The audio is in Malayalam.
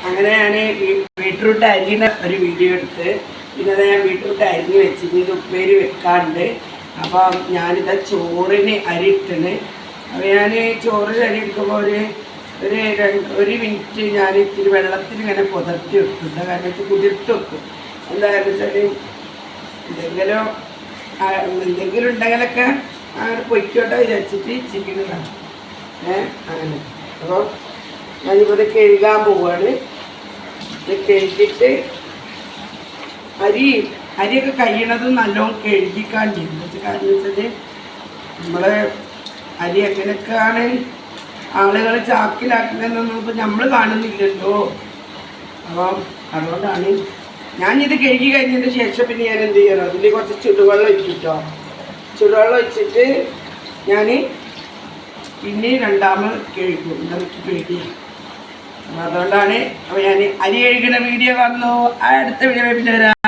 അങ്ങനെ ഞാൻ ബീട്രൂട്ട് അരിയുന്ന ഒരു വീഡിയോ എടുത്ത് പിന്നെ അത് ഞാൻ ബീട്രൂട്ട് അരിഞ്ഞ് വെച്ചിട്ട് ഇത് ഉപ്പേരി വെക്കാറുണ്ട്. അപ്പം ഞാനിതാ ചോറിന് അരി ഇട്ടണ്. അപ്പോൾ ഞാൻ ചോറിന് അരി എടുക്കുമ്പോൾ ഒരു മിനിറ്റ് ഞാൻ ഇത്തിരി വെള്ളത്തിൽ ഇങ്ങനെ പുതർത്തി വെക്കും. കാരണം വെച്ചാൽ കുതിർത്ത് വെക്കും. എന്താണെന്ന് വെച്ചാൽ എന്തെങ്കിലും ഉണ്ടെങ്കിലൊക്കെ അങ്ങനെ പൊയ്ക്കോട്ടെ വിചാരിച്ചിട്ട് ചിക്കനതാണ് അങ്ങനെ. അപ്പോൾ ഞാനിപ്പോൾ ഇത് കഴുകാൻ പോവുകയാണ്. ഇത് കഴുകിയിട്ട് അരിയൊക്കെ കഴിയണതും നല്ലോണം കഴുകിക്കാണ്ടിരുന്നു. കാരണം വെച്ചാൽ നമ്മൾ അരി എങ്ങനെയൊക്കെയാണ് ആളുകൾ ചാക്കിലാക്കുന്നതെന്നൊന്നും ഇപ്പോൾ നമ്മൾ കാണുന്നില്ലല്ലോ. അപ്പം അതുകൊണ്ടാണ് ഞാനിത് കഴുകി കഴിഞ്ഞതിന് ശേഷം പിന്നെ ഞാൻ എന്ത് ചെയ്യണം, അതിൽ കുറച്ച് ചുടുവെള്ളം ഒഴിച്ചിട്ടോ. ചുടുവെള്ളം ഒഴിച്ചിട്ട് ഞാൻ പിന്നെ രണ്ടാമത് കഴുകും. നമുക്ക് പേടിയാണ്. അപ്പം അതുകൊണ്ടാണ്. അപ്പോൾ ഞാൻ അരി കഴുകുന്ന വീഡിയോ വന്നു. അടുത്ത വീഡിയോ പിന്നെ വരാം.